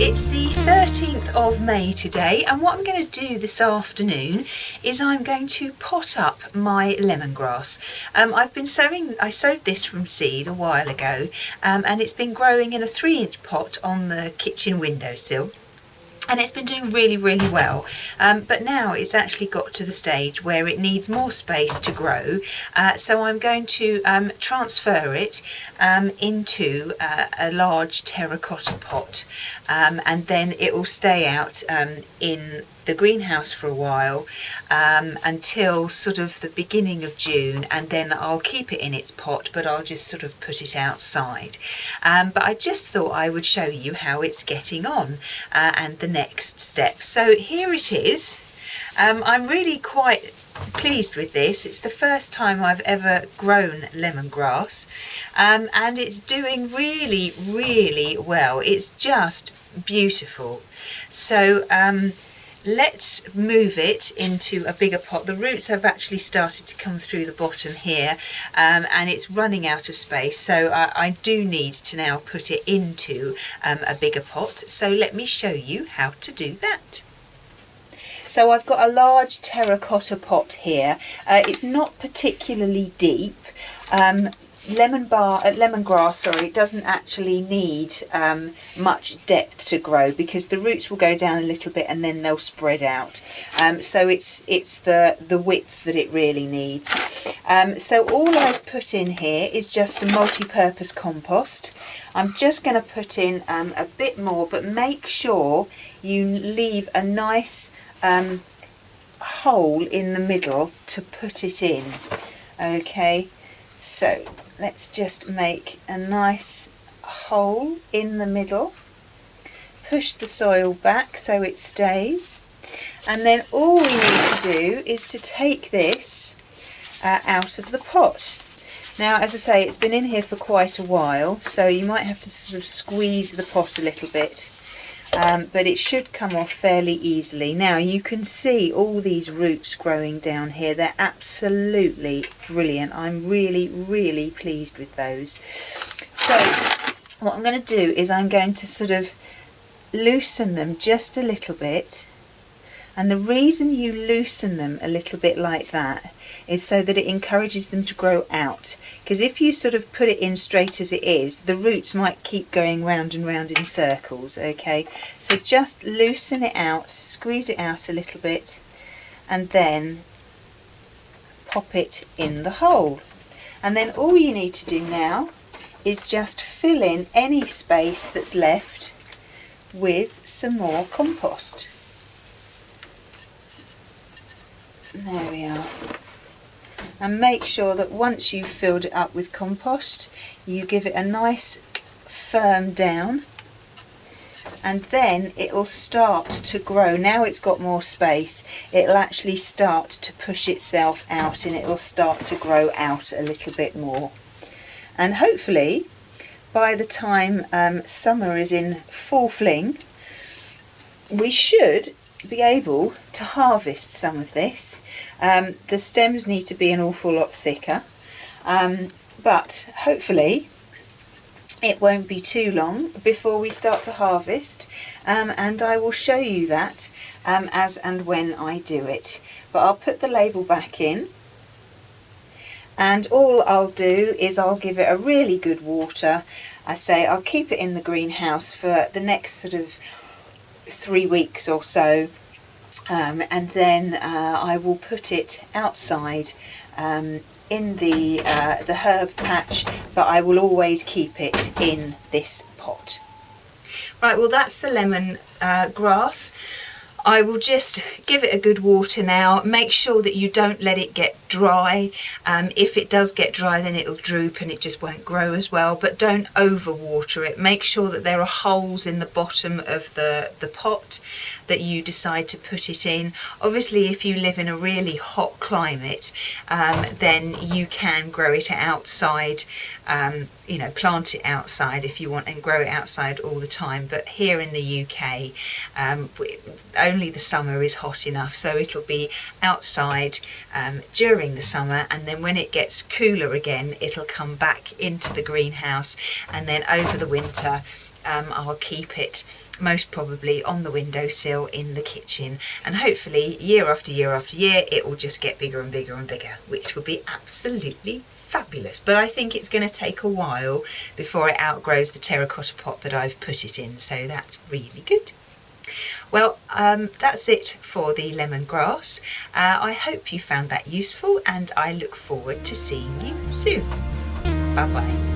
It's the 13th of May today, and what I'm going to do this afternoon is I'm going to pot up my lemongrass. I sowed this from seed a while ago, and it's been growing in a 3-inch pot on the kitchen windowsill. And it's been doing really, really well. But now it's actually got to the stage where it needs more space to grow. So I'm going to transfer it into a large terracotta pot. And then it will stay out in the greenhouse for a while until sort of the beginning of June, and then I'll keep it in its pot, but I'll just sort of put it outside. But I just thought I would show you how it's getting on and the next step. So here it is. I'm really quite pleased with this. It's the first time I've ever grown lemongrass, and it's doing really, really well. It's just beautiful. So let's move it into a bigger pot. The roots have actually started to come through the bottom here, and it's running out of space, so I do need to now put it into a bigger pot. So let me show you how to do that. So I've got a large terracotta pot here. It's not particularly deep. Lemongrass, it doesn't actually need much depth to grow, because the roots will go down a little bit and then they'll spread out. So it's the width that it really needs. So all I've put in here is just some multi-purpose compost. I'm just going to put in a bit more, but make sure you leave a nice hole in the middle to put it in. Okay, so let's just make a nice hole in the middle, push the soil back so it stays, and then all we need to do is to take this out of the pot. Now, as I say, it's been in here for quite a while, so you might have to sort of squeeze the pot a little bit, but it should come off fairly easily. Now you can see all these roots growing down here. They're absolutely brilliant. I'm really, really pleased with those. So what I'm going to do is I'm going to sort of loosen them just a little bit, and the reason you loosen them a little bit like that is so that it encourages them to grow out, because if you sort of put it in straight as it is, the roots might keep going round and round in circles. Okay, so just loosen it out, squeeze it out a little bit, and then pop it in the hole. And then all you need to do now is just fill in any space that's left with some more compost. There we are. And make sure that once you've filled it up with compost, you give it a nice firm down, and then it will start to grow. Now it's got more space, it'll actually start to push itself out, and it will start to grow out a little bit more. And hopefully by the time summer is in full fling, we should be able to harvest some of this. The stems need to be an awful lot thicker, but hopefully it won't be too long before we start to harvest, and I will show you that as and when I do it. But I'll put the label back in, and all I'll do is I'll give it a really good water. I say I'll keep it in the greenhouse for the next sort of 3 weeks or so, and then I will put it outside in the herb patch, but I will always keep it in this pot. Right, well that's the lemon grass. I will just give it a good water now. Make sure that you don't let it get dry. If it does get dry, then it'll droop and it just won't grow as well, but don't overwater it. Make sure that there are holes in the bottom of the pot that you decide to put it in. Obviously, if you live in a really hot climate, then you can grow it outside, plant it outside if you want and grow it outside all the time. But here in the UK, only the summer is hot enough, so it'll be outside during the summer, and then when it gets cooler again, it'll come back into the greenhouse, and then over the winter I'll keep it most probably on the windowsill in the kitchen, and hopefully year after year after year it will just get bigger and bigger and bigger, which will be absolutely fabulous. But I think it's going to take a while before it outgrows the terracotta pot that I've put it in, so that's really good. Well, that's it for the lemongrass. I hope you found that useful, and I look forward to seeing you soon. Bye bye.